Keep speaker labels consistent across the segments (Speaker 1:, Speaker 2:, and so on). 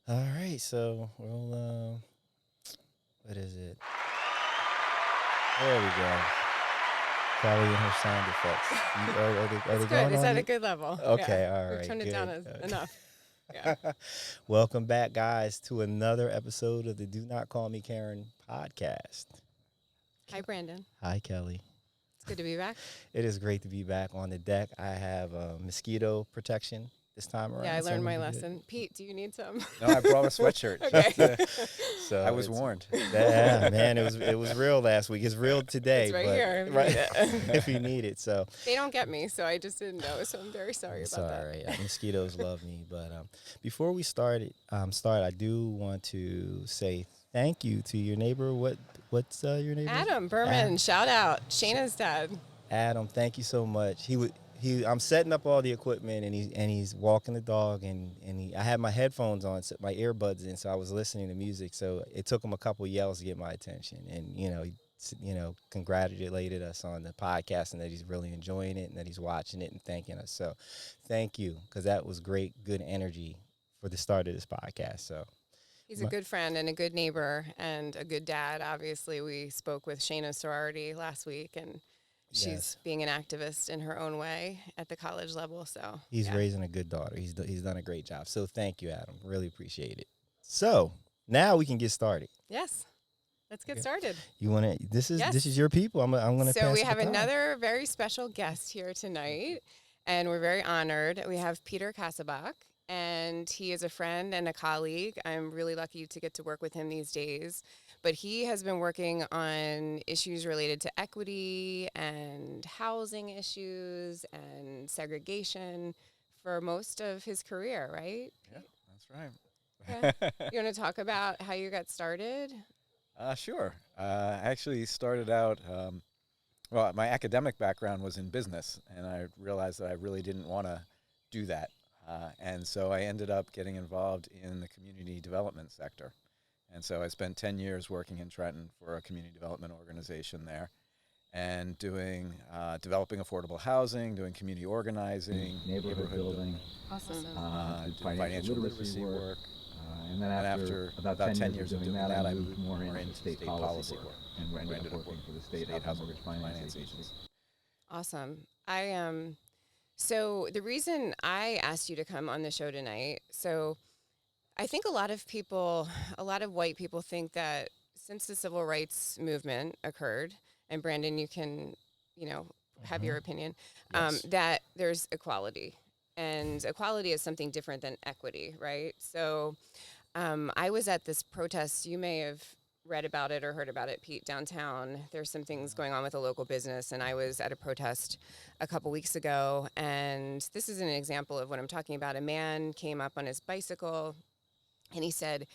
Speaker 1: All right, so we'll what is it? There we go. Kelly and her sound effects. Are
Speaker 2: It's
Speaker 1: they
Speaker 2: good.
Speaker 1: going
Speaker 2: It's
Speaker 1: on
Speaker 2: at a
Speaker 1: yet?
Speaker 2: good level. Yeah.
Speaker 1: Okay, all
Speaker 2: We've
Speaker 1: right,
Speaker 2: toned it down
Speaker 1: good.
Speaker 2: enough. Yeah.
Speaker 1: Welcome back, guys, to another episode of the Do Not Call Me Karen podcast.
Speaker 2: Hi, Brandon.
Speaker 1: Hi, Kelly.
Speaker 2: It's good to be back.
Speaker 1: It is great to be back on the deck. I have mosquito protection this time
Speaker 2: Yeah, I
Speaker 1: around, so
Speaker 2: learned my
Speaker 1: we're good.
Speaker 2: lesson. Pete, do you need some?
Speaker 3: No, I brought a sweatshirt.
Speaker 2: Okay.
Speaker 1: So
Speaker 3: I was
Speaker 1: it's
Speaker 3: warned.
Speaker 1: yeah, man. It was real last week. It's real today,
Speaker 2: It's right
Speaker 1: but
Speaker 2: here if you
Speaker 1: right
Speaker 2: need it.
Speaker 1: if you need it. So
Speaker 2: They don't get me, so I just didn't know. So I'm very sorry
Speaker 1: it's
Speaker 2: about
Speaker 1: all
Speaker 2: that.
Speaker 1: right. Mosquitoes love me, but before we start, I do want to say thank you to your neighbor. What's your neighbor?
Speaker 2: Adam Berman,
Speaker 1: Adam.
Speaker 2: shout out. Shayna's dad.
Speaker 1: Adam, thank you so much. I'm setting up all the equipment and he's walking the dog I had my headphones on, my earbuds in, so I was listening to music. So it took him a couple yells to get my attention, and he congratulated us on the podcast and that he's really enjoying it and that he's watching it and thanking us. So thank you, because that was great, good energy for the start of this podcast. So
Speaker 2: He's a good friend and a good neighbor and a good dad. Obviously, we spoke with Shayna's sorority last week, and she's
Speaker 1: yes,
Speaker 2: being an activist in her own way at the college level. So
Speaker 1: he's
Speaker 2: yeah.
Speaker 1: raising a good daughter. He's done a great job. So thank you, Adam. Really appreciate it. So now we can get started.
Speaker 2: Yes. Let's get
Speaker 1: Okay.
Speaker 2: started.
Speaker 1: You want to? This is
Speaker 2: Yes.
Speaker 1: your people. I'm gonna.
Speaker 2: So
Speaker 1: pass
Speaker 2: we
Speaker 1: the
Speaker 2: have
Speaker 1: baton.
Speaker 2: another very special guest here tonight, and we're very honored. We have Peter Kasabach, and he is a friend and a colleague. I'm really lucky to get to work with him these days. But he has been working on issues related to equity and housing issues and segregation for most of his career, right?
Speaker 3: Yeah, that's right.
Speaker 2: Yeah. You want to talk about how you got started?
Speaker 3: Sure. I actually started out, well, my academic background was in business, and I realized that I really didn't want to do that. And so I ended up getting involved in the community development sector. And so I spent 10 years working in Trenton for a community development organization there and developing affordable housing, doing community organizing,
Speaker 4: neighborhood building,
Speaker 2: Awesome.
Speaker 3: did financial literacy work.
Speaker 4: and then after about 10 years of doing that, I moved more into state policy work, and we ended up working for the state housing mortgage finance agency.
Speaker 2: Awesome. So the reason I asked you to come on the show tonight, so I think a lot of white people think that since the civil rights movement occurred, and Brandon, you can, have your opinion,
Speaker 1: Yes.
Speaker 2: that there's equality. And equality is something different than equity, right? So I was at this protest. You may have read about it or heard about it, Pete, downtown. There's some things going on with a local business, and I was at a protest a couple weeks ago, and this is an example of what I'm talking about. A man came up on his bicycle, and he said,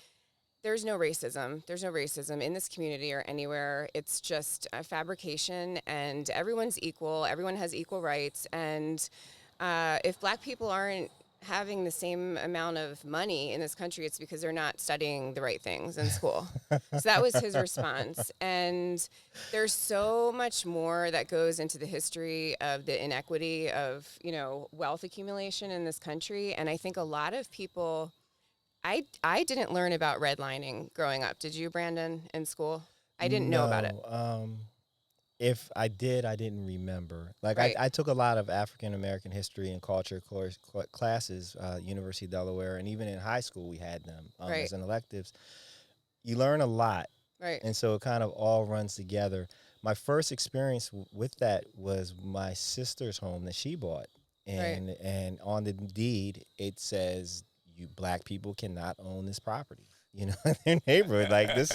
Speaker 2: there's no racism. There's no racism in this community or anywhere. It's just a fabrication, and everyone's equal. Everyone has equal rights, and if black people aren't having the same amount of money in this country, it's because they're not studying the right things in school. So that was his response. And there's so much more that goes into the history of the inequity of, wealth accumulation in this country. And I think a lot of people, I didn't learn about redlining growing up. Did you, Brandon, in school? I didn't know about it.
Speaker 1: If I did, I didn't remember. Like
Speaker 2: Right.
Speaker 1: I took a lot of African American history and culture classes, University of Delaware, and even in high school we had them
Speaker 2: Right.
Speaker 1: as an electives. You learn a lot,
Speaker 2: Right.
Speaker 1: and so it kind of all runs together. My first experience with that was my sister's home that she bought, and on the deed it says you black people cannot own this property. In their neighborhood. Like this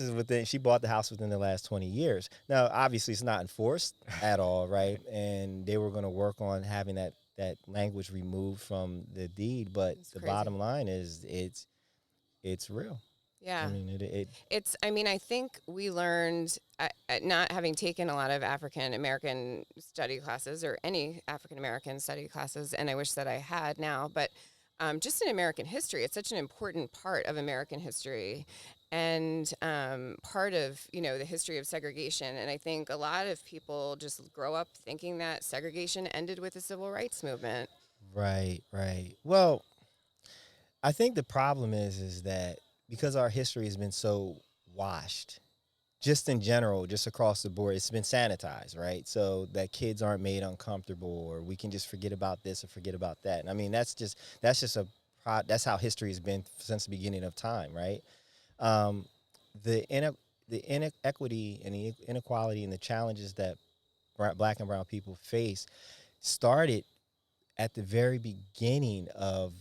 Speaker 1: is within. She bought the house within the last 20 years. Now, obviously, it's not enforced at all, right? And they were going to work on having that language removed from the deed. But
Speaker 2: It's
Speaker 1: the
Speaker 2: crazy.
Speaker 1: bottom line is it's real.
Speaker 2: Yeah.
Speaker 1: I mean,
Speaker 2: I think we learned, not having taken a lot of African American study classes or any African American study classes, and I wish that I had now, but just in American history, it's such an important part of American history and part of, the history of segregation. And I think a lot of people just grow up thinking that segregation ended with the civil rights movement.
Speaker 1: right. Well, I think the problem is that because our history has been so washed, just in general, just across the board, it's been sanitized, right? So that kids aren't made uncomfortable, or we can just forget about this or forget about that. And I mean, that's just that's how history has been since the beginning of time, right? Um, the the inequity and the inequality and the challenges that Black and brown people face started at the very beginning of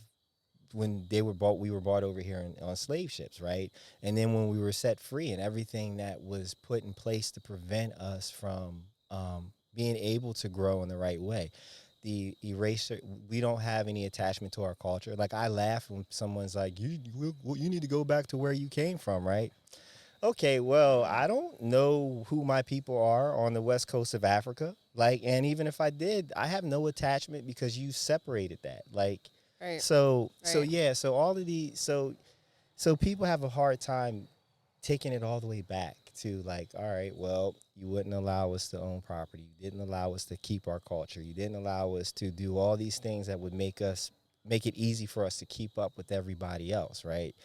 Speaker 1: when we were brought over here on slave ships, right? And then when we were set free, and everything that was put in place to prevent us from being able to grow in the right way. The eraser, we don't have any attachment to our culture. Like, I laugh when someone's like, you need to go back to where you came from, right? Okay, well, I don't know who my people are on the west coast of Africa. Like, and even if I did, I have no attachment because you separated that. Like,
Speaker 2: Right.
Speaker 1: so
Speaker 2: Right.
Speaker 1: yeah, so all of these, so people have a hard time taking it all the way back to, like, all right, well, you wouldn't allow us to own property. You didn't allow us to keep our culture. You didn't allow us to do all these things that would make it easy for us to keep up with everybody else, right?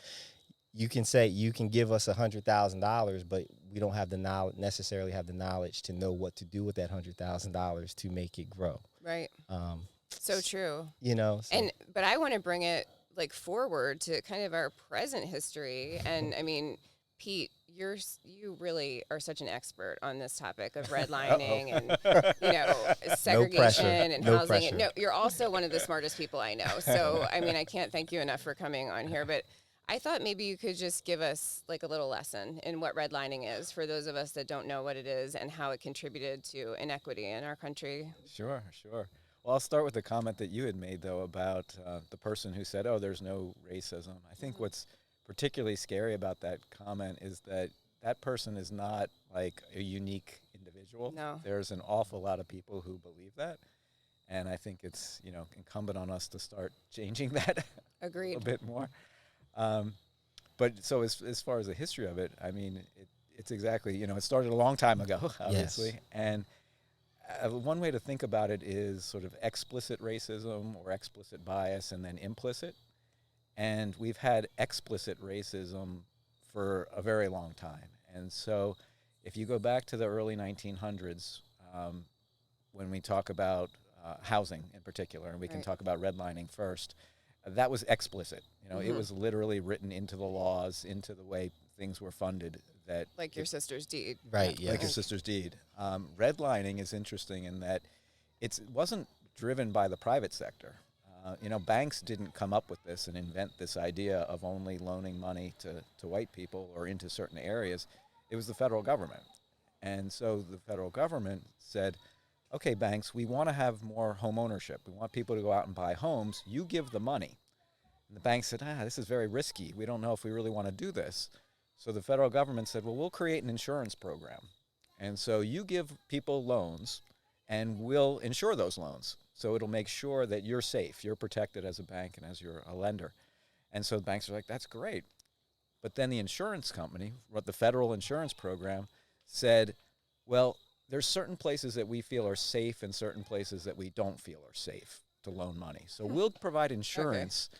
Speaker 1: You can say you can give us $100,000, but we don't have the knowledge necessarily have the knowledge to know what to do with that $100,000 to make it grow.
Speaker 2: Right.
Speaker 1: Um,
Speaker 2: So true.
Speaker 1: so.
Speaker 2: But I want to bring it like forward to kind of our present history. And I mean, Pete, you really are such an expert on this topic of redlining and segregation and
Speaker 1: No
Speaker 2: housing.
Speaker 1: pressure.
Speaker 2: No, you're also one of the smartest people I know. So I mean, I can't thank you enough for coming on here. But I thought maybe you could just give us like a little lesson in what redlining is for those of us that don't know what it is and how it contributed to inequity in our country.
Speaker 3: Sure, sure. Well, I'll start with the comment that you had made, though, about the person who said, oh, there's no racism. I think what's particularly scary about that comment is that that person is not like a unique individual.
Speaker 2: No.
Speaker 3: There's an awful lot of people who believe that. And I think it's, incumbent on us to start changing that
Speaker 2: Agreed.
Speaker 3: a bit more. But so as far as the history of it, I mean, it's exactly, it started a long time ago, obviously.
Speaker 1: Yes.
Speaker 3: And one way to think about it is sort of explicit racism or explicit bias and then implicit. And we've had explicit racism for a very long time. And so if you go back to the early 1900s, when we talk about housing in particular, and we can talk about redlining first, that was explicit. It was literally written into the laws, into the way things were funded. That
Speaker 2: Like your sister's deed.
Speaker 1: Right, yeah.
Speaker 3: Like your sister's deed. Redlining is interesting in that it wasn't driven by the private sector. Banks didn't come up with this and invent this idea of only loaning money to white people or into certain areas. It was the federal government. And so the federal government said, okay, banks, we want to have more home ownership. We want people to go out and buy homes. You give the money. And the bank said, this is very risky. We don't know if we really want to do this. So the federal government said, well, we'll create an insurance program. And so you give people loans, and we'll insure those loans. So it'll make sure that you're safe, you're protected as a bank and as you're a lender. And so the banks are like, that's great. But then the insurance company, the federal insurance program, said, well, there's certain places that we feel are safe and certain places that we don't feel are safe to loan money. So we'll provide insurance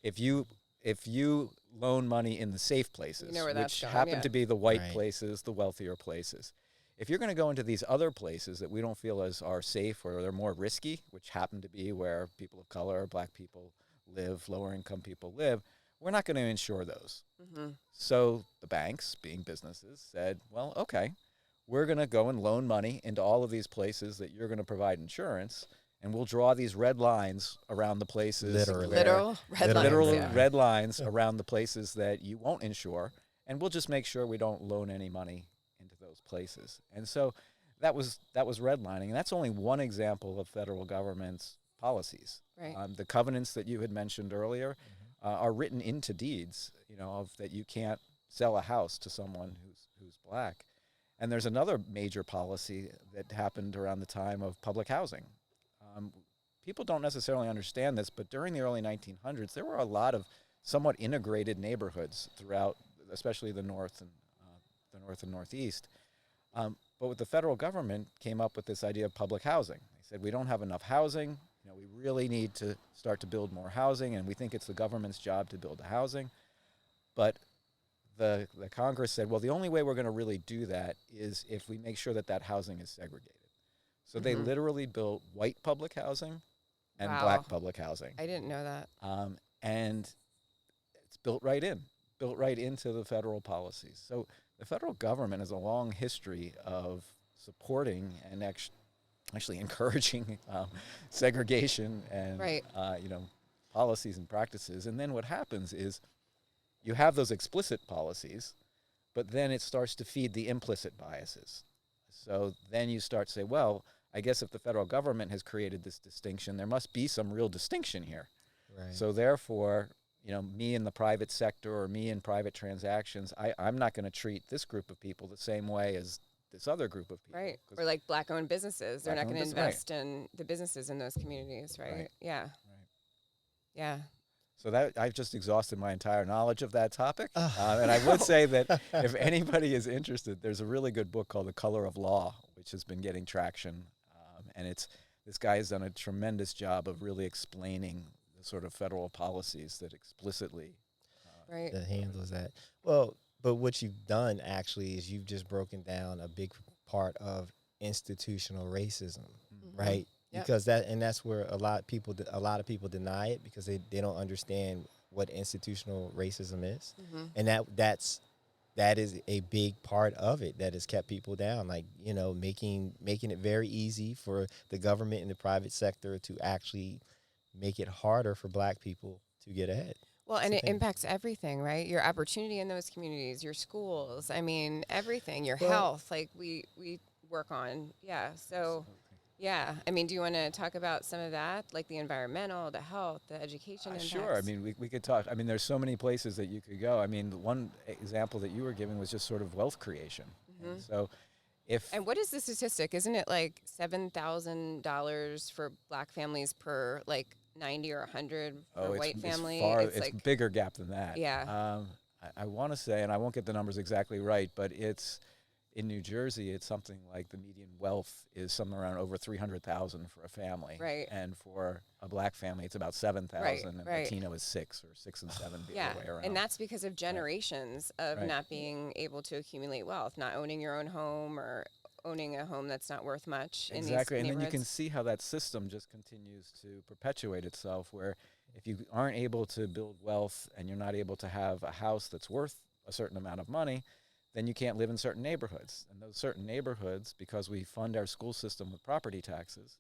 Speaker 3: if you loan money in the safe places, which happen to be the white places, the wealthier places. If you're going to go into these other places that we don't feel are safe or they're more risky, which happen to be where people of color, black people live, lower income people live, we're not going to insure those. Mm-hmm. So the banks, being businesses, said, well, okay, we're going to go and loan money into all of these places that you're going to provide insurance, and we'll draw these red lines around the places.
Speaker 2: Literal
Speaker 3: red lines around the places that you won't insure, and we'll just make sure we don't loan any money into those places. And so that was redlining, and that's only one example of federal government's policies.
Speaker 2: Right.
Speaker 3: The covenants that you had mentioned earlier are written into deeds, of that you can't sell a house to someone who's black. And there's another major policy that happened around the time of public housing. People don't necessarily understand this, but during the early 1900s, there were a lot of somewhat integrated neighborhoods throughout, especially the North and Northeast. But with the federal government came up with this idea of public housing. They said, we don't have enough housing. we really need to start to build more housing, and we think it's the government's job to build the housing. But the Congress said, well, the only way we're going to really do that is if we make sure that that housing is segregated. So they literally built white public housing and black public housing.
Speaker 2: I didn't know that.
Speaker 3: And it's built right into the federal policies. So the federal government has a long history of supporting and actually encouraging segregation and policies and practices. And then what happens is you have those explicit policies, but then it starts to feed the implicit biases. So then you start to say, well, I guess if the federal government has created this distinction, there must be some real distinction here.
Speaker 1: Right.
Speaker 3: So therefore, me in the private sector or me in private transactions, I'm not going to treat this group of people the same way as this other group of people.
Speaker 2: Right. Or like black-owned businesses. They're not going to invest in the businesses in those communities, right? Yeah. Right. Yeah.
Speaker 3: So that I've just exhausted my entire knowledge of that topic. And I would say that if anybody is interested, there's a really good book called The Color of Law, which has been getting traction. And this guy has done a tremendous job of really explaining the sort of federal policies that explicitly
Speaker 1: that handles that. Well, but what you've done actually is you've just broken down a big part of institutional racism, right? Yep. Because that's where a lot of people deny it because they don't understand what institutional racism is, and that is a big part of it that has kept people down. Like making it very easy for the government and the private sector to actually make it harder for Black people to get ahead.
Speaker 2: Well, and it impacts everything, right? Your opportunity in those communities, your schools. I mean, everything. Your health. Like we work on. Yeah. So. Yeah. I mean, do you want to talk about some of that, like the environmental, the health, the education impacts?
Speaker 3: Sure. I mean, we could talk. I mean, there's so many places that you could go. I mean, the one example that you were giving was just sort of wealth creation. And so
Speaker 2: And what is the statistic? Isn't it like $7,000 for Black families per like 90 or 100 for white family?
Speaker 3: It's like a bigger gap than that.
Speaker 2: Yeah.
Speaker 3: I want to say, and I won't get the numbers exactly right, but in New Jersey, it's something like the median wealth is somewhere around over $300,000 for a family,
Speaker 2: right?
Speaker 3: And for a Black family, it's about $7,000, and Latino is $6 or $6 and $7, the other way around.
Speaker 2: And that's because of generations of not being able to accumulate wealth, not owning your own home or owning a home that's not worth much.
Speaker 3: Exactly, and then you can see how that system just continues to perpetuate itself. Where if you aren't able to build wealth and you're not able to have a house that's worth a certain amount of money, then you can't live in certain neighborhoods. And those certain neighborhoods, because we fund our school system with property taxes,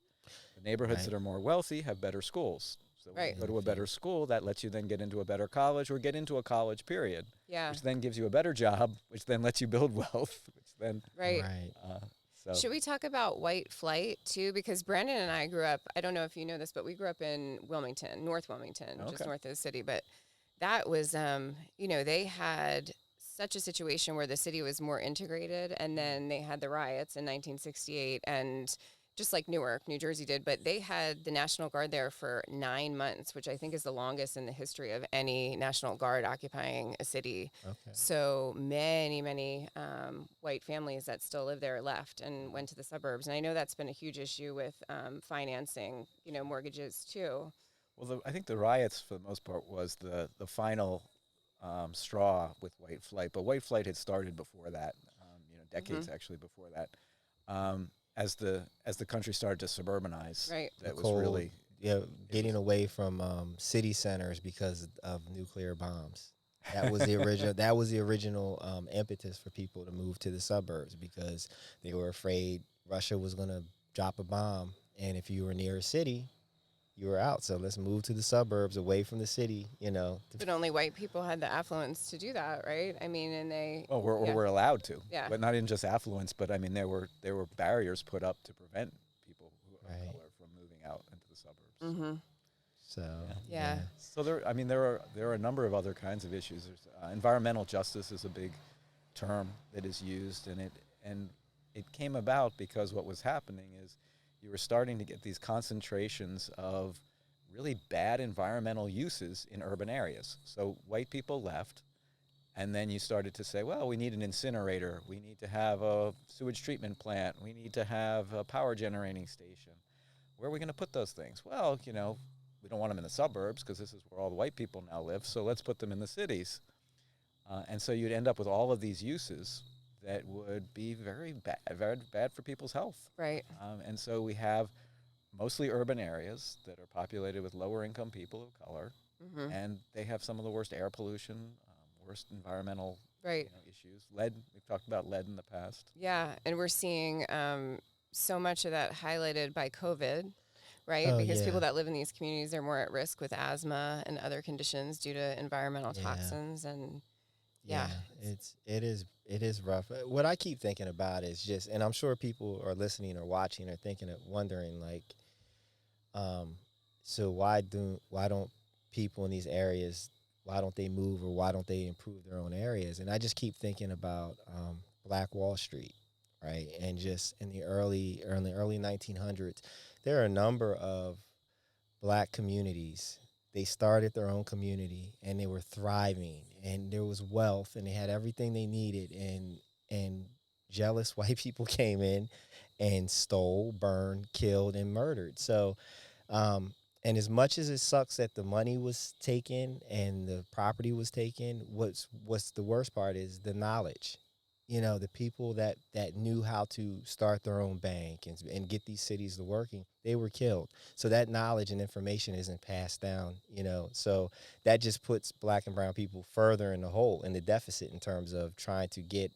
Speaker 3: the neighborhoods that are more wealthy have better schools. So when you go to a better school, that lets you then get into a better college or get into a college period, which then gives you a better job, which then lets you build wealth, which then...
Speaker 2: Should we talk about white flight, too? Because Brandon and I grew up, I don't know if you know this, but we grew up in Wilmington, North Wilmington, just north of the city. But that was, they had... such a situation where the city was more integrated, and then they had the riots in 1968, and just like Newark, New Jersey did, but they had the National Guard there for 9 months, which I think is the longest in the history of any National Guard occupying a city. Okay. So many white families that still live there left and went to the suburbs, and I know that's been a huge issue with financing, mortgages too.
Speaker 3: Well, I think the riots, for the most part, was the final straw with white flight, but white flight had started before that, decades actually before that. As the country started to suburbanize, that was really
Speaker 1: getting away from city centers because of nuclear bombs. That was the original. That was the original impetus for people to move to the suburbs because they were afraid Russia was going to drop a bomb, and if you were near a city, you were out. So let's move to the suburbs, away from the city.
Speaker 2: But only white people had the affluence to do that, right? I mean, and they.
Speaker 3: Well, we're allowed to. Yeah. But not in just affluence, but I mean, there were barriers put up to prevent people who are of color from moving out into the suburbs.
Speaker 2: Mm-hmm.
Speaker 1: So
Speaker 3: So there are a number of other kinds of issues. There's environmental justice is a big term that is used, and it came about because what was happening is you were starting to get these concentrations of really bad environmental uses in urban areas. So white people left, and then you started to say, well, we need an incinerator, we need to have a sewage treatment plant, we need to have a power generating station. where are we going to put those things? Well, we don't want them in the suburbs because this is where all the white people now live, so let's put them in the cities. And so you'd end up with all of these uses that would be very bad for people's health.
Speaker 2: Right.
Speaker 3: And so we have mostly urban areas that are populated with lower income people of color, and they have some of the worst air pollution, worst environmental issues. Lead, we've talked about lead in the past.
Speaker 2: Yeah, and we're seeing so much of that highlighted by COVID, right?
Speaker 1: Oh,
Speaker 2: Because
Speaker 1: yeah.
Speaker 2: people that live in these communities are more at risk with asthma and other conditions due to environmental toxins. And
Speaker 1: it is rough. What I keep thinking about is just, and I'm sure people are listening or watching or thinking of wondering, like, so why don't people in these areas, why don't they move, or why don't they improve their own areas? And I just keep thinking about Black Wall Street, right? And just in the early 1900s, there are a number of Black communities. They started their own community and they were thriving, and there was wealth, and they had everything they needed, and jealous white people came in and stole, burned, killed, and murdered. So and as much as it sucks that the money was taken and the property was taken, what's the worst part is the knowledge. The people that knew how to start their own bank and get these cities to working, they were killed. So that knowledge and information isn't passed down, So that just puts Black and brown people further in the hole, in the deficit, in terms of trying to get,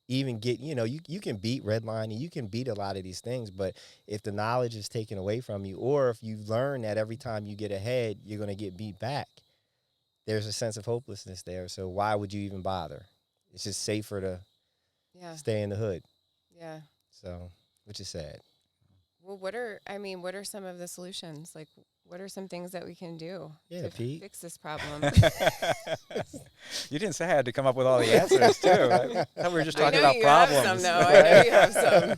Speaker 1: you can beat redlining, you can beat a lot of these things, but if the knowledge is taken away from you, or if you learn that every time you get ahead, you're going to get beat back, there's a sense of hopelessness there. So why would you even bother? It's just safer to stay in the hood.
Speaker 2: Yeah.
Speaker 1: So, which is sad.
Speaker 2: Well, what are some of the solutions? Like, what are some things that we can do to fix this problem?
Speaker 3: You didn't say I had to come up with all the answers, too. I thought we were just talking about problems.
Speaker 2: I know you have some.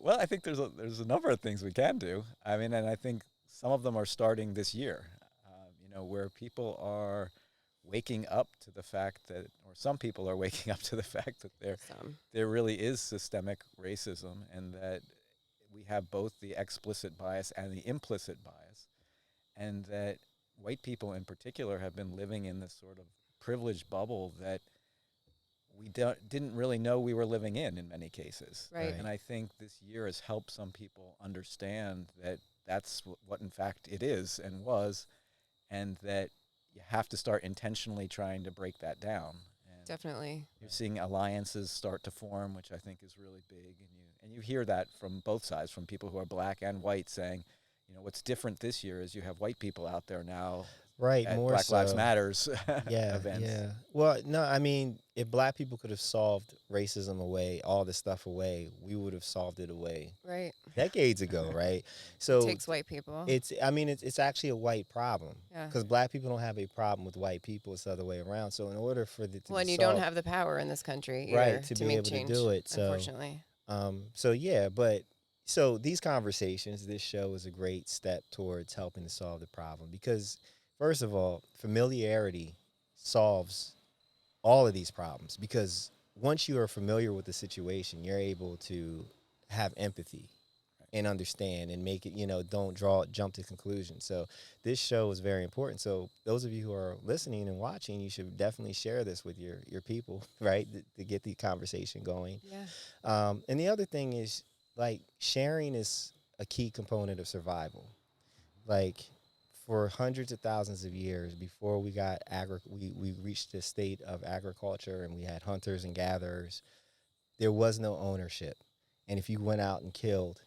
Speaker 3: Well, I think there's a number of things we can do. I mean, and I think some of them are starting this year, where people are waking up to the fact that, or some people are waking up to the fact that there really is systemic racism, and that we have both the explicit bias and the implicit bias, and that white people in particular have been living in this sort of privileged bubble that we didn't really know we were living in many cases.
Speaker 2: Right.
Speaker 3: And I think this year has helped some people understand that that's what in fact it is and was, and that you have to start intentionally trying to break that down. And
Speaker 2: definitely.
Speaker 3: You're seeing alliances start to form, which I think is really big. And you hear that from both sides, from people who are Black and white, saying, what's different this year is you have white people out there now.
Speaker 1: Right,
Speaker 3: at
Speaker 1: more
Speaker 3: Black Lives
Speaker 1: so.
Speaker 3: Matters
Speaker 1: Yeah,
Speaker 3: events.
Speaker 1: yeah. Well, no, I mean, if Black people could have solved racism away, all this stuff away, we would have solved it away
Speaker 2: Right.
Speaker 1: decades ago, right? So
Speaker 2: it takes white people.
Speaker 1: It's actually a white problem.
Speaker 2: Yeah.
Speaker 1: Because Black people don't have a problem with white people; it's the other way around. So in order for it to
Speaker 2: and you
Speaker 1: solved,
Speaker 2: don't have the power in this country, either,
Speaker 1: right, to be
Speaker 2: make
Speaker 1: able
Speaker 2: change,
Speaker 1: to do it. So
Speaker 2: unfortunately.
Speaker 1: So these conversations, this show is a great step towards helping to solve the problem, because first of all, familiarity solves all of these problems, because once you are familiar with the situation, you're able to have empathy and understand and make it, don't jump to conclusions. So this show is very important. So those of you who are listening and watching, you should definitely share this with your people, right, to get the conversation going.
Speaker 2: Yeah.
Speaker 1: And the other thing is, like, sharing is a key component of survival. Like, for hundreds of thousands of years before we got we reached the state of agriculture and we had hunters and gatherers, there was no ownership. And if you went out and killed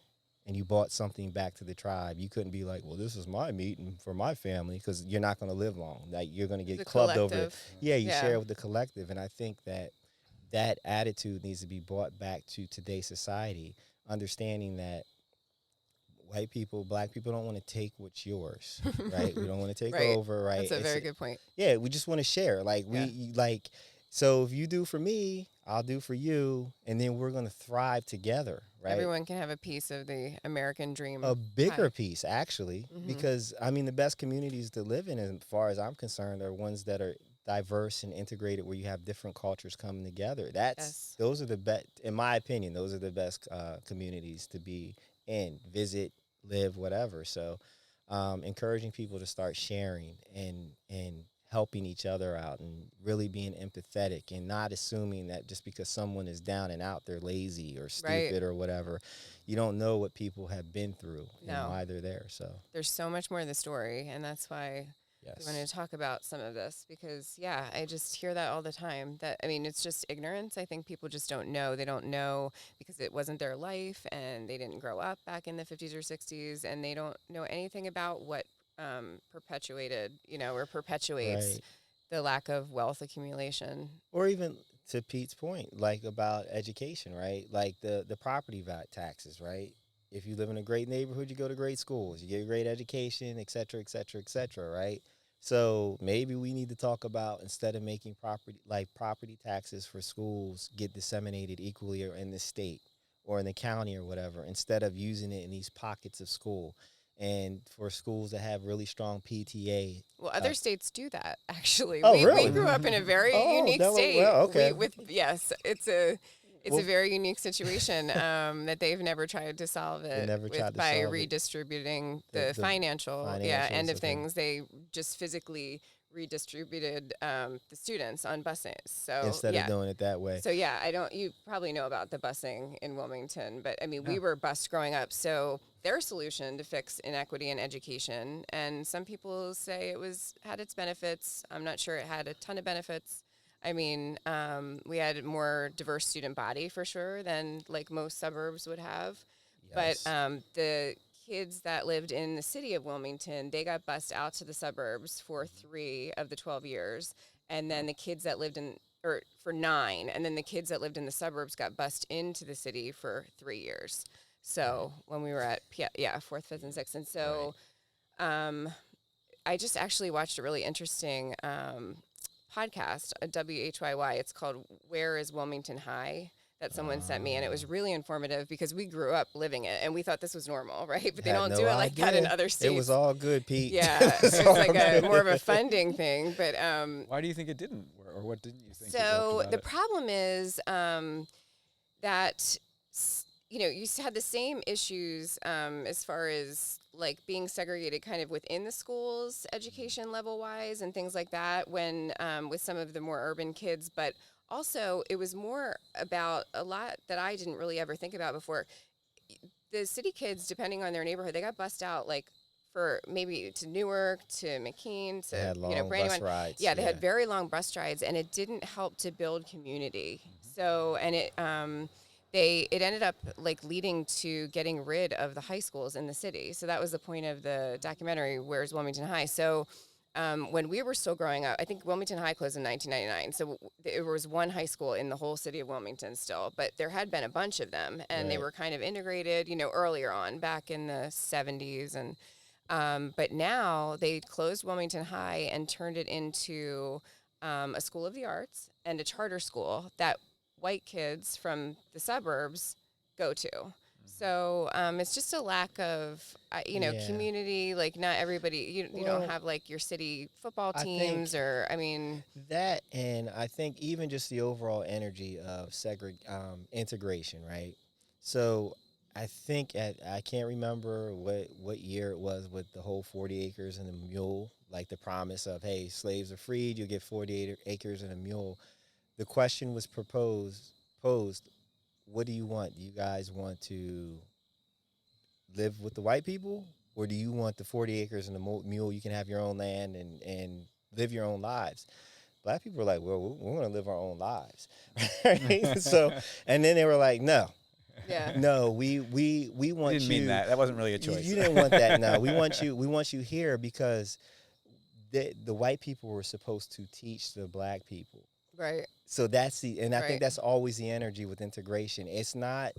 Speaker 1: and you brought something back to the tribe, you couldn't be like, well, this is my meat and for my family, because you're not going to live long. Like, you're going to get clubbed over it. Yeah, you share with the collective. And I think that attitude needs to be brought back to today's society, understanding that white people, Black people don't want to take what's yours, right? We don't want to take over, right?
Speaker 2: That's a very good point.
Speaker 1: Yeah, we just want to share. Like, so if you do for me, I'll do for you, and then we're going to thrive together, right?
Speaker 2: Everyone can have a piece of the American dream.
Speaker 1: A bigger piece, actually, because, I mean, the best communities to live in, as far as I'm concerned, are ones that are diverse and integrated, where you have different cultures coming together.
Speaker 2: Yes.
Speaker 1: Those are the best, in my opinion. Those are the best communities to be in, visit, live, whatever. So, encouraging people to start sharing and helping each other out, and really being empathetic, and not assuming that just because someone is down and out, they're lazy or stupid or whatever. You don't know what people have been through and why they're there. So
Speaker 2: there's so much more to the story, and that's why we wanted to talk about some of this, because I just hear that all the time. That, I mean, it's just ignorance. I think people just don't know. They don't know because it wasn't their life, and they didn't grow up back in the 50s or 60s, and they don't know anything about what perpetuates the lack of wealth accumulation.
Speaker 1: Or even to Pete's point, like about education, right? Like the property taxes, right? If you live in a great neighborhood, you go to great schools, you get a great education, et cetera, et cetera, et cetera, right? So maybe we need to talk about, instead of making property taxes for schools get disseminated equally or in the state or in the county or whatever, instead of using it in these pockets of school. And for schools that have really strong PTA.
Speaker 2: Well, other states do that, actually.
Speaker 1: Oh,
Speaker 2: we
Speaker 1: really?
Speaker 2: grew up in a very unique state.
Speaker 1: Well, okay.
Speaker 2: It's a very unique situation that they've never tried to solve it by redistributing the financial end of things. They just physically redistributed the students on buses. So
Speaker 1: instead of doing it that way.
Speaker 2: So you probably know about the busing in Wilmington, but I mean, we were bused growing up. So their solution to fix inequity in education, and some people say had its benefits. I'm not sure it had a ton of benefits. I mean, we had a more diverse student body for sure than like most suburbs would have. Yes. But the kids that lived in the city of Wilmington, they got bused out to the suburbs for 3 of the 12 years. And then the kids that lived for 9. And then the kids that lived in the suburbs got bused into the city for 3 years. So when we were at 4th, 5th, and 6th. And so I just actually watched a really interesting podcast, a WHYY. It's called Where is Wilmington High? That someone sent me, and it was really informative because we grew up living it, and we thought this was normal, right? But they don't do it like that in other states.
Speaker 1: It was all good, Pete.
Speaker 2: Yeah, it was like more of a funding thing. But
Speaker 3: why do you think it didn't, or what didn't you think?
Speaker 2: So the problem is that you had the same issues as far as like being segregated kind of within the schools, education level wise, and things like that. When with some of the more urban kids, but also, it was more about a lot that I didn't really ever think about before. The city kids, depending on their neighborhood, they got bussed out like for maybe to Newark, to McKean, to
Speaker 1: bus rides.
Speaker 2: Yeah, they had very long bus rides, and it didn't help to build community. So, and it ended up like leading to getting rid of the high schools in the city. So that was the point of the documentary, Where's Wilmington High? So. When we were still growing up, I think Wilmington High closed in 1999. So there was one high school in the whole city of Wilmington still, but there had been a bunch of them, and they were kind of integrated, earlier on back in the 70s. And but now they closed Wilmington High and turned it into a school of the arts and a charter school that white kids from the suburbs go to. So it's just a lack of, community. Like not everybody, you don't have like your city football teams
Speaker 1: that, and I think even just the overall energy of integration, right? So I think I can't remember what year it was with the whole 40 acres and a mule, like the promise of, hey, slaves are freed, you'll get 48 acres and a mule. The question was posed, what do you want? Do you guys want to live with the white people, or do you want the 40 acres and the mule? You can have your own land and live your own lives. Black people were like, well, we want to live our own lives. Right? So, and then they were like, no.
Speaker 2: Yeah.
Speaker 1: No, we want you.
Speaker 3: Didn't mean that. That wasn't really a choice.
Speaker 1: You didn't want that. No, we want you here because the white people were supposed to teach the black people.
Speaker 2: Right.
Speaker 1: So I think that's always the energy with integration. It's not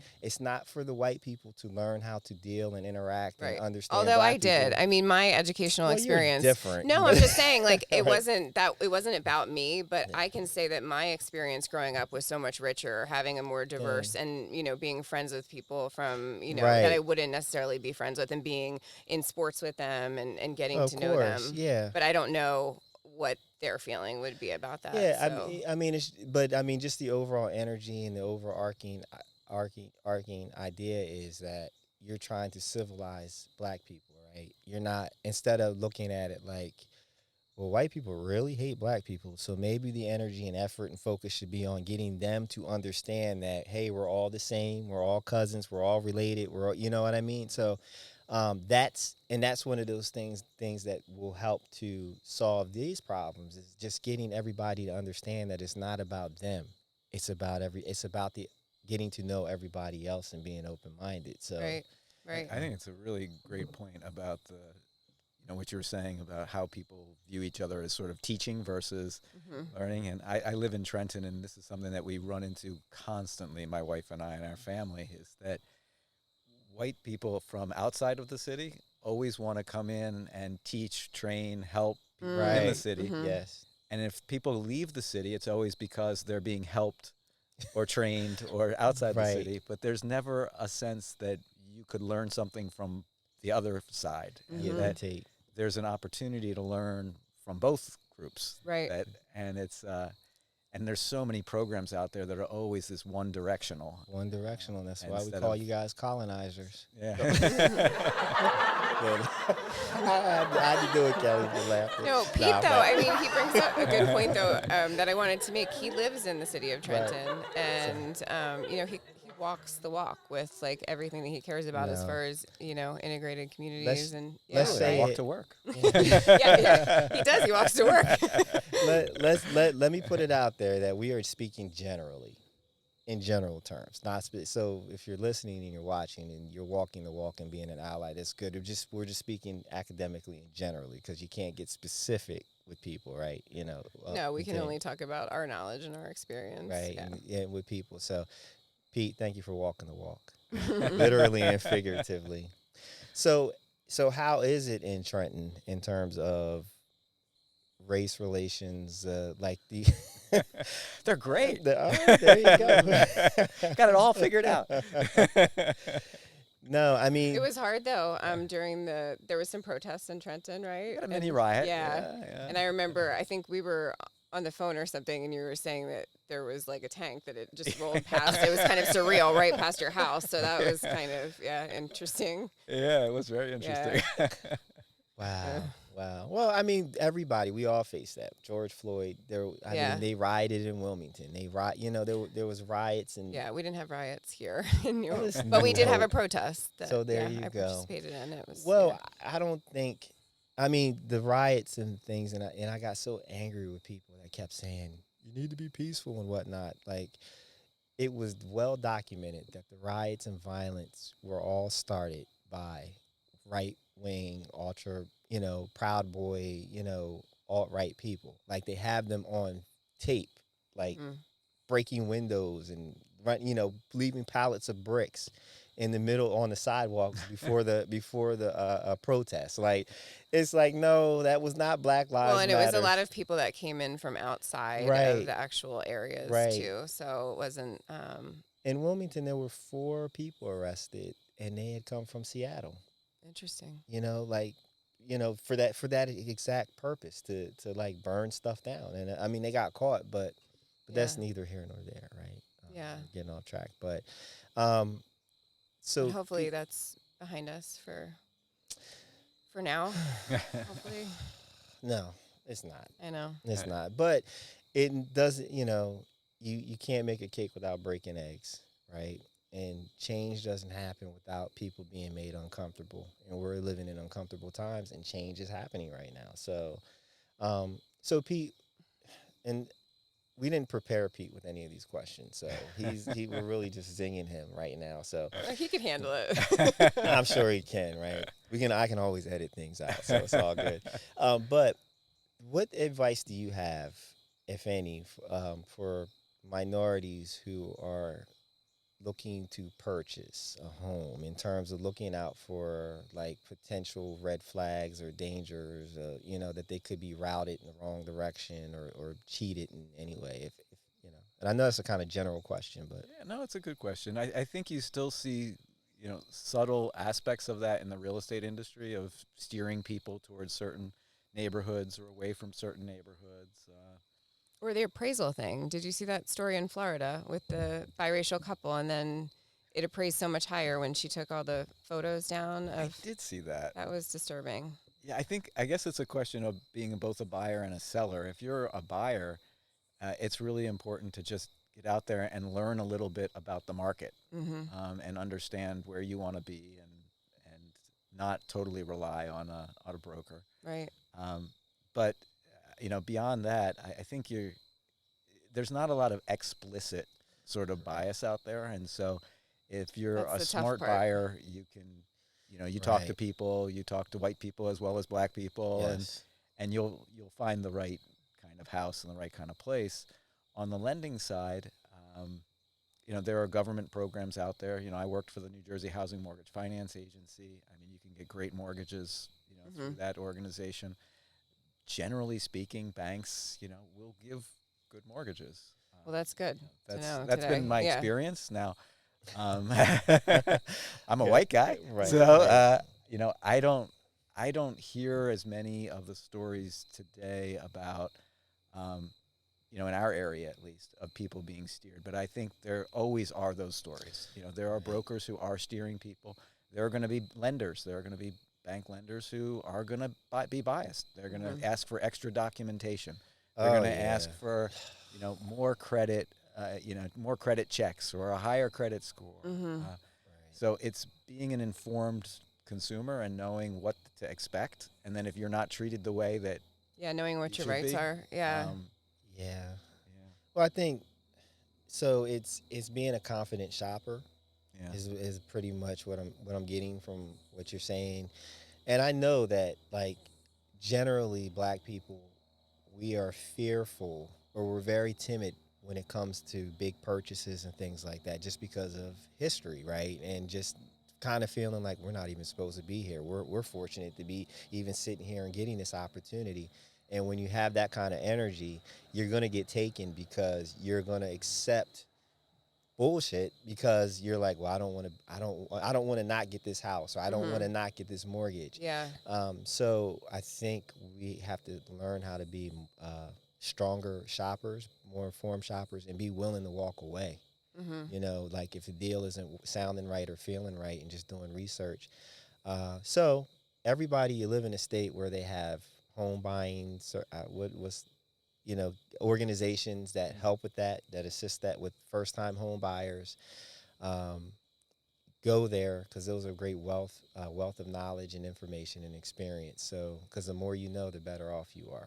Speaker 1: for the white people to learn how to deal and interact and understand.
Speaker 2: Although
Speaker 1: black
Speaker 2: I did.
Speaker 1: people.
Speaker 2: I mean, my educational experience.
Speaker 1: You're different.
Speaker 2: No, I'm just saying, like, it wasn't about me, but I can say that my experience growing up was so much richer, having a more diverse and, being friends with people from, that I wouldn't necessarily be friends with, and being in sports with them and getting to know them.
Speaker 1: Yeah.
Speaker 2: But I don't know what their feeling would be about that.
Speaker 1: Yeah,
Speaker 2: So.
Speaker 1: I mean, just the overall energy and the overarching arcing idea is that you're trying to civilize black people, right? You're not, instead of looking at it like, well, white people really hate black people, so maybe the energy and effort and focus should be on getting them to understand that, hey, we're all the same, we're all cousins, we're all related, we're all, you know what I mean? So that's one of those things that will help to solve these problems, is just getting everybody to understand that it's not about them. It's about the getting to know everybody else and being open minded. So
Speaker 2: Right. Right.
Speaker 3: I think it's a really great point about what you were saying about how people view each other as sort of teaching versus learning. And I live in Trenton, and this is something that we run into constantly, my wife and I and our family, is that white people from outside of the city always want to come in and teach, train, help people in the city.
Speaker 1: Yes.
Speaker 3: And if people leave the city, it's always because they're being helped or trained or outside the city. But there's never a sense that you could learn something from the other side. And that there's an opportunity to learn from both groups.
Speaker 2: Right.
Speaker 3: And it's and there's so many programs out there that are always this one directional.
Speaker 1: One directional. That's why we call you guys colonizers.
Speaker 3: Yeah.
Speaker 1: I had to do it, Kelly, for laughter.
Speaker 2: No, Pete, though, I mean, he brings up a good point, though, that I wanted to make. He lives in the city of Trenton, and, he walks the walk with, like, everything that he cares about as far as, integrated communities.
Speaker 1: Let's say
Speaker 3: walk to work.
Speaker 2: Yeah, he does. He walks to work.
Speaker 1: Let me put it out there that we are speaking generally, in general terms. So if you're listening and you're watching and you're walking the walk and being an ally, that's good. We're just speaking academically and generally, because you can't get specific with people, right?
Speaker 2: No, we can only talk about our knowledge and our experience.
Speaker 1: Right,
Speaker 2: yeah.
Speaker 1: and with people. So, Pete, thank you for walking the walk, literally and figuratively. So how is it in Trenton in terms of race relations? Like the
Speaker 3: they're great.
Speaker 1: There you go.
Speaker 3: Got it all figured out.
Speaker 1: No, I mean,
Speaker 2: it was hard though. There was some protests in Trenton, right?
Speaker 3: Got a mini riot.
Speaker 2: Yeah. And I remember, I think we were on the phone or something, and you were saying that there was like a tank that it just rolled past. It was kind of surreal, right past your house. So that was kind of interesting.
Speaker 3: Yeah, it was very interesting.
Speaker 2: Yeah.
Speaker 1: Wow. Well, I mean, we all faced that. George Floyd. I mean, they rioted in Wilmington. There was riots and.
Speaker 2: Yeah, we didn't have riots here in New York, but we did have a protest.
Speaker 1: So there you
Speaker 2: I
Speaker 1: go.
Speaker 2: participated in it.
Speaker 1: I don't think. I mean, the riots and things, and I got so angry with people that kept saying you need to be peaceful and whatnot. Like, it was well documented that the riots and violence were all started by right-wing, ultra, Proud Boy, alt-right people. Like, they have them on tape, like breaking windows and leaving pallets of bricks in the middle on the sidewalks before the protest. Like, it's like, no, that was not Black Lives Matter.
Speaker 2: Well, and it was a lot of people that came in from outside of the actual areas too. So it wasn't.
Speaker 1: In Wilmington, there were 4 people arrested, and they had come from Seattle.
Speaker 2: Interesting.
Speaker 1: For that exact purpose to like burn stuff down. And I mean, they got caught, but that's neither here nor there, right? Getting off track, but so
Speaker 2: and hopefully that's behind us for now. Hopefully.
Speaker 1: No, it's not.
Speaker 2: I know.
Speaker 1: It's not. But it doesn't, you can't make a cake without breaking eggs, right? And change doesn't happen without people being made uncomfortable. And we're living in uncomfortable times, and change is happening right now. So Pete, and we didn't prepare Pete with any of these questions, so we're really just zinging him right now. So
Speaker 2: he can handle it.
Speaker 1: I'm sure he can, right? I can always edit things out, so it's all good. But what advice do you have, if any, for minorities who are looking to purchase a home, in terms of looking out for like potential red flags or dangers, that they could be routed in the wrong direction or cheated in any way? If and I know that's a kind of general question, but
Speaker 3: no, it's a good question. I think you still see subtle aspects of that in the real estate industry, of steering people towards certain neighborhoods or away from certain neighborhoods.
Speaker 2: Or the appraisal thing. Did you see that story in Florida with the biracial couple, and then it appraised so much higher when she took all the photos down
Speaker 3: I
Speaker 2: of
Speaker 3: did see that.
Speaker 2: that was disturbing.
Speaker 3: Yeah, I guess it's a question of being both a buyer and a seller. If you're a buyer, it's really important to just get out there and learn a little bit about the market, and understand where you want to be, and not totally rely on a broker.
Speaker 2: Right.
Speaker 3: But beyond that, I think there's not a lot of explicit sort of bias out there, and so if you're
Speaker 2: That's
Speaker 3: a
Speaker 2: the tough
Speaker 3: smart
Speaker 2: part.
Speaker 3: buyer, you can, you talk to
Speaker 1: Right.
Speaker 3: people, you talk to white people as well as black people,
Speaker 1: Yes.
Speaker 3: and you'll find the right kind of house and the right kind of place. On the lending side, there are government programs out there. I worked for the New Jersey Housing Mortgage Finance Agency. I mean, you can get great mortgages, through that organization. Generally speaking, banks, will give good mortgages.
Speaker 2: Well, that's good to know
Speaker 3: That's
Speaker 2: today.
Speaker 3: been my
Speaker 2: Yeah.
Speaker 3: experience. Now, I'm a white guy,
Speaker 1: Right,
Speaker 3: so
Speaker 1: right.
Speaker 3: I don't hear as many of the stories today about, in our area at least, of people being steered. But I think there always are those stories. There are brokers who are steering people. There are going to be lenders. There are going to be bank lenders who are going to be biased. They're going to ask for extra documentation. They're
Speaker 1: Oh,
Speaker 3: going to
Speaker 1: yeah.
Speaker 3: ask for, more credit, more credit checks or a higher credit score.
Speaker 1: Right.
Speaker 3: So it's being an informed consumer and knowing what to expect. And then if you're not treated the way that
Speaker 2: Yeah, knowing what
Speaker 3: you
Speaker 2: your
Speaker 3: should
Speaker 2: rights
Speaker 3: be,
Speaker 2: are. Yeah.
Speaker 1: Yeah.
Speaker 3: yeah,
Speaker 1: Well, I think so. It's being a confident shopper
Speaker 3: yeah.
Speaker 1: is pretty much what I'm getting from what you're saying, and I know that like generally black people, we are fearful or we're very timid when it comes to big purchases and things like that, just because of history, right? And just kind of feeling like we're not even supposed to be here. We're fortunate to be even sitting here and getting this opportunity. And when you have that kind of energy, you're gonna get taken because you're gonna accept bullshit because you're like, well, I don't want to not get this house, or I don't want to not get this mortgage.
Speaker 2: Yeah.
Speaker 1: So I think we have to learn how to be stronger shoppers, more informed shoppers, and be willing to walk away. Like if the deal isn't sounding right or feeling right, and just doing research. So everybody, you live in a state where they have home buying. What was organizations that help with that assist that with first time home buyers. Um, Go there because those are great wealth of knowledge and information and experience. So because the more you know, the better off you are.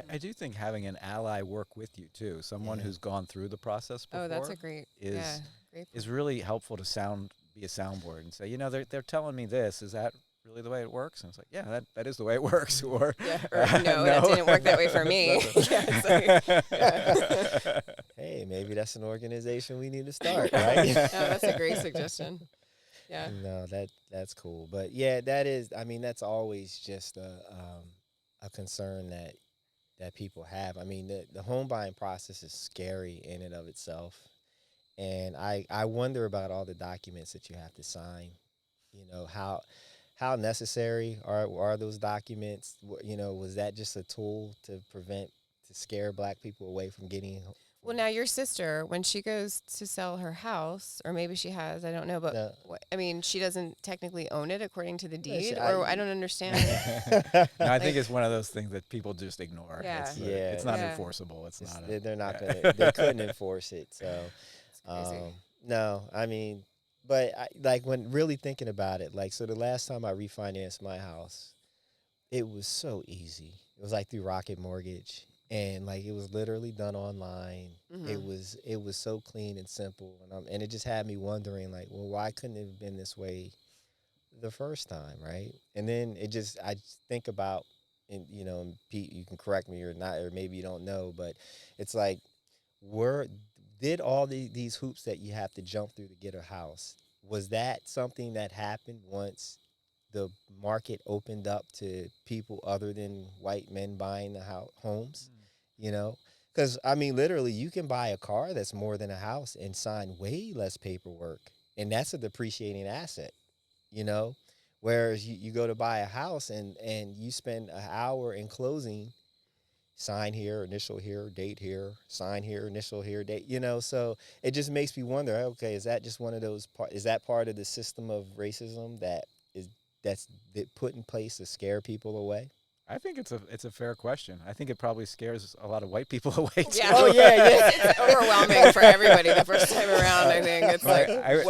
Speaker 3: I do think having an ally work with you too, someone
Speaker 1: Yeah.
Speaker 3: who's gone through the process before,
Speaker 2: Oh, that's a great.
Speaker 3: is
Speaker 2: Great.
Speaker 3: is really helpful to be a soundboard and say, they're telling me this. Is that really the way it works? And it's like, yeah, that is the way it works. Or
Speaker 2: Yeah. Or no, that didn't work that way for me. Yeah, it's like, yeah.
Speaker 1: Hey, maybe that's an organization we need to start, right?
Speaker 2: No, that's a great suggestion. Yeah.
Speaker 1: No, that's cool. But yeah, that is. I mean, that's always just a concern that people have. I mean, the home buying process is scary in and of itself, and I wonder about all the documents that you have to sign. How necessary are those documents? Was that just a tool to scare black people away from getting?
Speaker 2: Well, now your sister, when she goes to sell her house, or maybe she has, I don't know, but
Speaker 1: No.
Speaker 2: I mean, she doesn't technically own it according to the
Speaker 1: No,
Speaker 2: deed,
Speaker 1: she-
Speaker 2: or I don't understand.
Speaker 3: No, I think it's one of those things that people just ignore.
Speaker 2: Yeah.
Speaker 3: It's not
Speaker 2: Yeah.
Speaker 3: enforceable. It's not.
Speaker 1: They're not
Speaker 3: yeah.
Speaker 1: gonna. They couldn't enforce it. So,
Speaker 2: It's crazy.
Speaker 1: no, I mean, but like when really thinking about it, like so the last time I refinanced my house, it was so easy. It was like through Rocket Mortgage, and like it was literally done online. It was so clean and simple, and it just had me wondering, like, well, why couldn't it have been this way the first time, right? And then I just think about, and Pete, you can correct me or not, or maybe you don't know, but it's like, were did all these hoops that you have to jump through to get a house, was that something that happened once the market opened up to people other than white men buying the homes? Because I mean, literally, you can buy a car that's more than a house and sign way less paperwork, and that's a depreciating asset. you know, Whereas you go to buy a house and you spend an hour in closing, sign here, initial here, date here, sign here, initial here, date, so it just makes me wonder, okay, is that just one of those is that part of the system of racism that's put in place to scare people away?
Speaker 3: I think it's a fair question. I think it probably scares a lot of white people away too.
Speaker 2: Yeah. Oh yeah. It's overwhelming for everybody the first time around. I think it's like, whoa.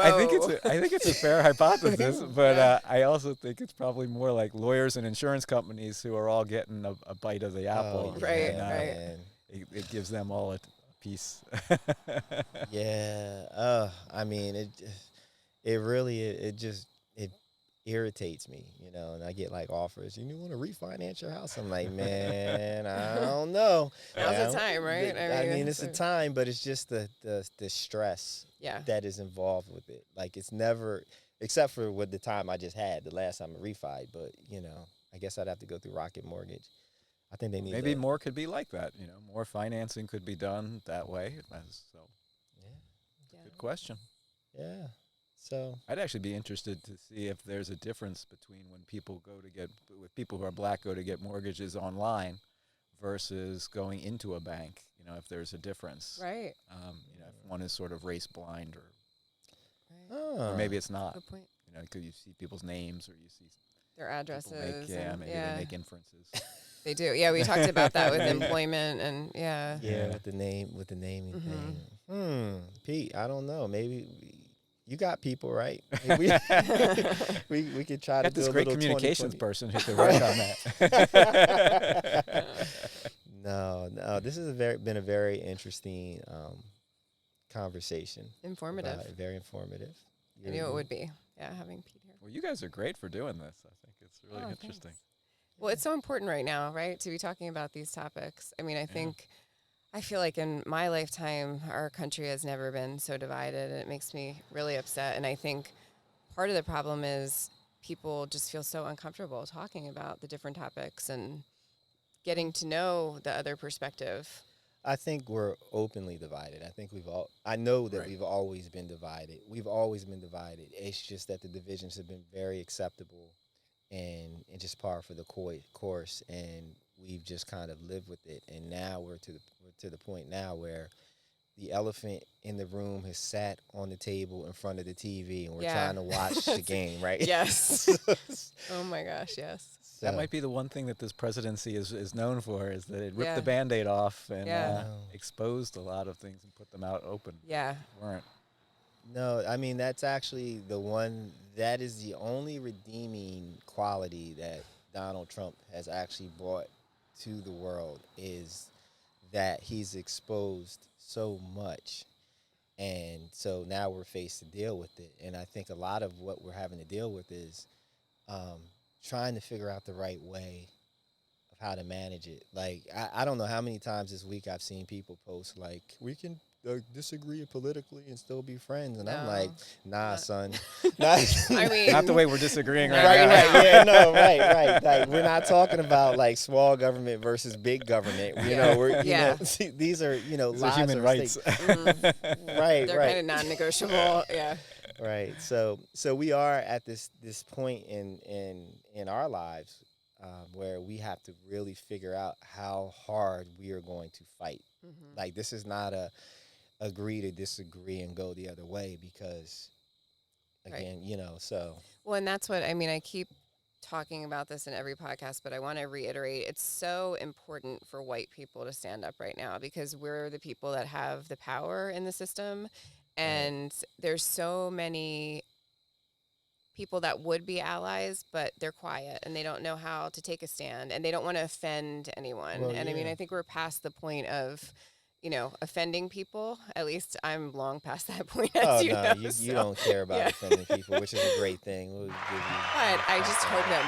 Speaker 3: I think it's a fair hypothesis, but I also think it's probably more like lawyers and insurance companies who are all getting a bite of the apple.
Speaker 1: Oh,
Speaker 2: right.
Speaker 1: Man.
Speaker 3: It gives them all a piece.
Speaker 1: Yeah. I mean, it really it irritates me, and I get like offers. You want to refinance your house? I'm like, man, I don't know.
Speaker 2: Now's the time, right?
Speaker 1: I mean, it's the time, but it's just the stress that is involved with it. Like it's never, except for with the time I just had the last time I refied. But I guess I'd have to go through Rocket Mortgage. I think they need
Speaker 3: maybe more could be like that. More financing could be done that way. So, good question.
Speaker 1: Yeah. So
Speaker 3: I'd actually be interested to see if there's a difference between when people people who are black go to get mortgages online versus going into a bank. If there's a difference,
Speaker 2: right?
Speaker 3: If one is sort of race blind or maybe it's not.
Speaker 2: Good point.
Speaker 3: Because you see people's names or you see
Speaker 2: their addresses.
Speaker 3: Maybe they make inferences.
Speaker 2: They do. Yeah, we talked about that with employment and
Speaker 1: with the naming thing. Pete, I don't know. Maybe. You got people, right? We could try to do
Speaker 3: this
Speaker 1: a
Speaker 3: great
Speaker 1: little
Speaker 3: communications
Speaker 1: 2020.
Speaker 3: person who could work on that.
Speaker 1: No. This has been a very interesting conversation.
Speaker 2: Informative.
Speaker 1: Very informative.
Speaker 2: I knew it would be. Yeah, having Pete here.
Speaker 3: Well, you guys are great for doing this. I think it's really interesting.
Speaker 2: Thanks. Well, it's so important right now, right, to be talking about these topics. I mean, I feel like in my lifetime, our country has never been so divided, and it makes me really upset. And I think part of the problem is people just feel so uncomfortable talking about the different topics and getting to know the other perspective.
Speaker 1: I think we're openly divided. I think I know that we've always been divided. We've always been divided. It's just that the divisions have been very acceptable and just par for the course, and we've just kind of lived with it. And now we're to the point now where the elephant in the room has sat on the table in front of the TV, and we're trying to watch the game, right?
Speaker 2: Yes. Oh my gosh, yes.
Speaker 1: So.
Speaker 3: That might be the one thing that this presidency is known for, is that it ripped the Band-Aid off and exposed a lot of things and put them out open.
Speaker 2: Yeah.
Speaker 3: Weren't.
Speaker 1: No, I mean, that's actually that is the only redeeming quality that Donald Trump has actually brought to the world, is that he's exposed so much. And so now we're faced to deal with it. And I think a lot of what we're having to deal with is trying to figure out the right way of how to manage it. Like, I don't know how many times this week I've seen people post, like, we can disagree politically and still be friends. And I'm like, nah, son.
Speaker 2: I mean,
Speaker 3: not the way we're disagreeing right now.
Speaker 1: Right. Like, we're not talking about like small government versus big government. These are,
Speaker 3: These
Speaker 1: lives
Speaker 3: are human rights.
Speaker 1: Right.
Speaker 2: They're kind of non-negotiable. Yeah.
Speaker 1: Right. So we are at this point in our lives where we have to really figure out how hard we are going to fight. Mm-hmm. Like, this is not a agree to disagree and go the other way, because again, so.
Speaker 2: Well, and that's what, I mean, I keep talking about this in every podcast, but I want to reiterate, it's so important for white people to stand up right now, because we're the people that have the power in the system. And there's so many people that would be allies, but they're quiet and they don't know how to take a stand and they don't want to offend anyone. Well, and I mean, I think we're past the point of, offending people. At least I'm long past that point. As you
Speaker 1: don't care about offending people, which is a great thing. We'll give you.
Speaker 2: But I just hope that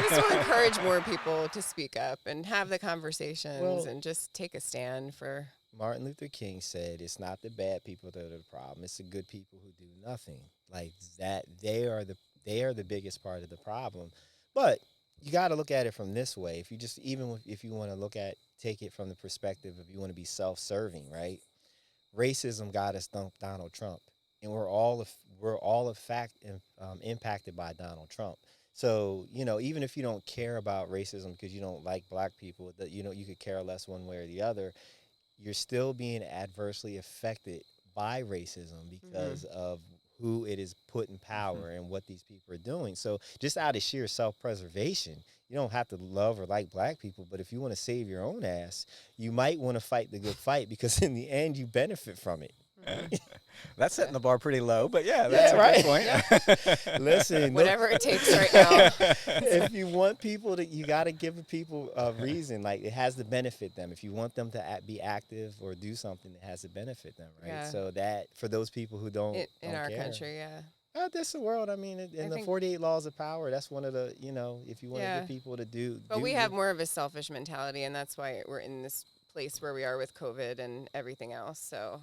Speaker 2: this will encourage more people to speak up and have the conversations and just take a stand for.
Speaker 1: Martin Luther King said, it's not the bad people that are the problem. It's the good people who do nothing. Like that, they are the biggest part of the problem. But you got to look at it from this way. If you want to take it from the perspective of you want to be self-serving, right? Racism got us Donald Trump. and we're all impacted by Donald Trump. So, even if you don't care about racism because you don't like black people, that you could care less one way or the other, you're still being adversely affected by racism because of who it is put in power and what these people are doing. So just out of sheer self-preservation, you don't have to love or like black people, but if you want to save your own ass, you might want to fight the good fight because in the end you benefit from it.
Speaker 3: That's setting the bar pretty low, but yeah,
Speaker 1: Yeah,
Speaker 3: that's a
Speaker 1: right.
Speaker 3: good point.
Speaker 1: Listen,
Speaker 2: Whatever it takes right now.
Speaker 1: if you want people to, you got to give people a reason. Like it has to benefit them. If you want them to be active or do something, it has to benefit them, right?
Speaker 2: Yeah.
Speaker 1: So that for those people who don't
Speaker 2: In our
Speaker 1: care,
Speaker 2: country, yeah.
Speaker 1: That's the world. I mean, in the 48 laws of power, that's one of the, if you want to get people to do.
Speaker 2: But we have more of a selfish mentality, and that's why we're in this place where we are with COVID and everything else. So,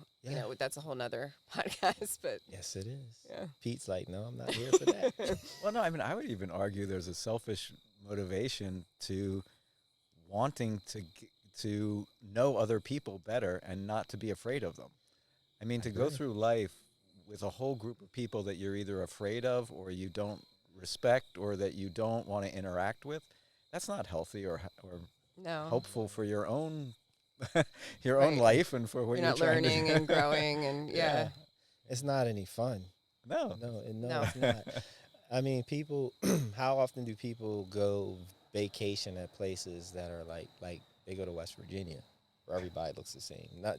Speaker 2: that's a whole nother podcast. But
Speaker 1: yes, it is.
Speaker 2: Yeah.
Speaker 1: Pete's like, no, I'm not here for that.
Speaker 3: Well, no, I mean, I would even argue there's a selfish motivation to wanting to know other people better and not to be afraid of them. I mean, to go through life with a whole group of people that you're either afraid of or you don't respect or that you don't want to interact with, that's not healthy or hopeful for your own own life and for what you're
Speaker 2: not
Speaker 3: trying
Speaker 2: learning
Speaker 3: to
Speaker 2: and growing and
Speaker 1: It's not any fun.
Speaker 3: No,
Speaker 1: it's not. I mean, people. How often do people go vacation at places that are like they go to West Virginia, where everybody looks the same? I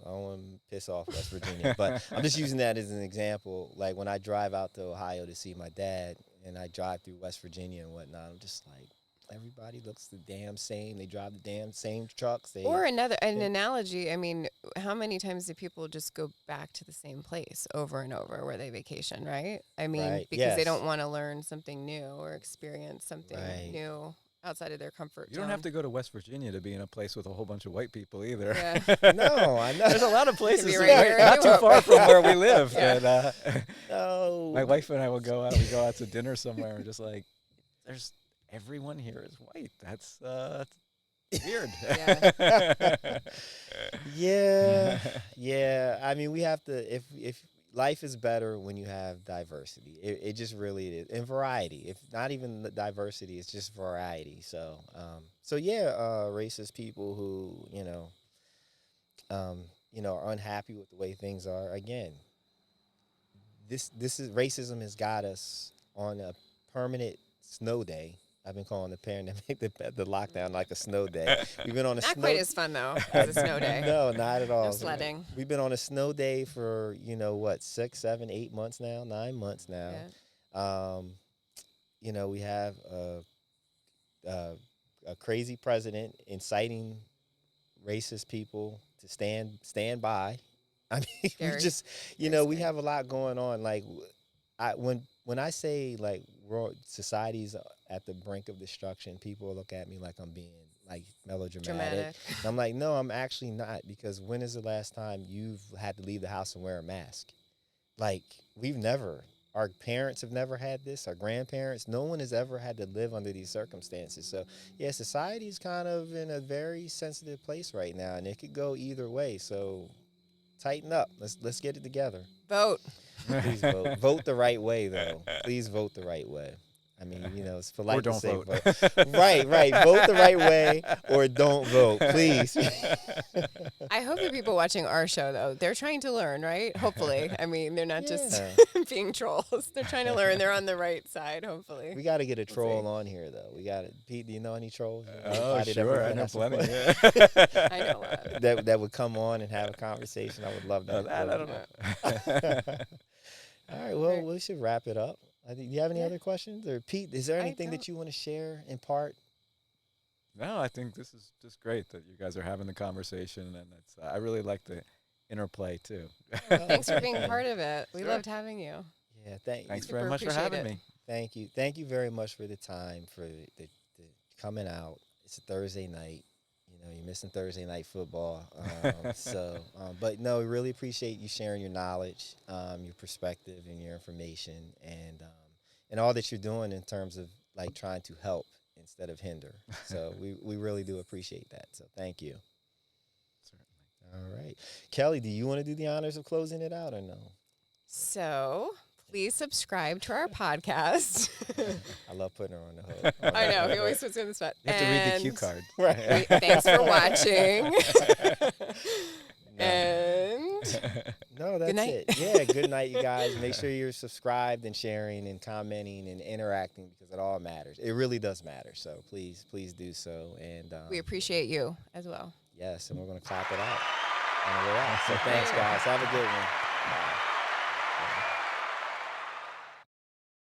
Speaker 1: don't want to piss off West Virginia, but I'm just using that as an example. Like when I drive out to Ohio to see my dad, and I drive through West Virginia and whatnot, I'm just like, everybody looks the damn same. They drive the damn same trucks.
Speaker 2: Or an analogy. I mean, how many times do people just go back to the same place over and over where they vacation, right? I mean, because they don't want to learn something new or experience something new outside of their comfort zone.
Speaker 3: You don't have to go to West Virginia to be in a place with a whole bunch of white people either.
Speaker 2: Yeah.
Speaker 1: No, I know.
Speaker 3: There's a lot of places
Speaker 2: not
Speaker 3: too far from where we live.
Speaker 2: Yeah.
Speaker 3: And,
Speaker 1: no.
Speaker 3: My wife and I will go out. We go out to dinner somewhere and just like, everyone here is white. That's weird.
Speaker 1: Yeah. I mean, we have to. If life is better when you have diversity, it just really is, and variety. If not even the diversity, it's just variety. So, racist people who are unhappy with the way things are. Again, this is racism has got us on a permanent snow day. I've been calling the pandemic the lockdown like a snow day. We've been on a
Speaker 2: not quite as fun though as a snow day.
Speaker 1: No, not at all.
Speaker 2: No sledding.
Speaker 1: We've been on a snow day for 6, 7, 8 months now, 9 months now.
Speaker 2: Yeah.
Speaker 1: We have a crazy president inciting racist people to stand by. I mean, we just we have a lot going on. Like when I say like society's at the brink of destruction, people look at me like I'm being like melodramatic. And I'm like, no, I'm actually not, because when is the last time you've had to leave the house and wear a mask? Like our parents have never had this, our grandparents, no one has ever had to live under these circumstances. So yeah, society's kind of in a very sensitive place right now, and it could go either way. So tighten up. Let's get it together.
Speaker 2: Vote.
Speaker 1: Please vote. Vote the right way, though. Please vote the right way. I mean, it's polite to say vote. Right. Vote the right way or don't vote, please.
Speaker 2: I hope the people watching our show, though, they're trying to learn, right? Hopefully. I mean, they're not just being trolls. They're trying to learn. They're on the right side, hopefully.
Speaker 1: We got to get a troll on here, though. Pete, do you know any trolls?
Speaker 3: Oh, sure. I know plenty.
Speaker 2: I know a lot.
Speaker 1: That would come on and have a conversation. I would love that.
Speaker 3: I don't know.
Speaker 1: All right, well, we should wrap it up. Do you have any other questions? Or Pete, is there anything that you want to share in part?
Speaker 3: No, I think this is just great that you guys are having the conversation, and I really like the interplay too.
Speaker 2: Thanks for being part of it. We loved having you.
Speaker 1: Yeah,
Speaker 3: thanks very much for having me.
Speaker 1: Thank you very much for the time, for the coming out. It's a Thursday night. You're missing Thursday night football. But no, we really appreciate you sharing your knowledge, your perspective, and your information, and all that you're doing in terms of like trying to help instead of hinder. So we really do appreciate that. So thank you.
Speaker 3: Certainly.
Speaker 1: All right. Kelly, do you want to do the honors of closing it out or no?
Speaker 2: So please subscribe to our podcast.
Speaker 1: I love putting her on the hook.
Speaker 2: I know, he always puts me on the spot.
Speaker 3: You have to read the cue card.
Speaker 2: Thanks for watching. And
Speaker 1: no, that's
Speaker 2: good night.
Speaker 1: it. Yeah, good night, you guys. Make sure you're subscribed and sharing and commenting and interacting because it all matters. It really does matter. So please do so. And
Speaker 2: we appreciate you as well.
Speaker 1: Yes, and we're going to clap it out on the way out. So thanks, guys. Have a good one. Bye.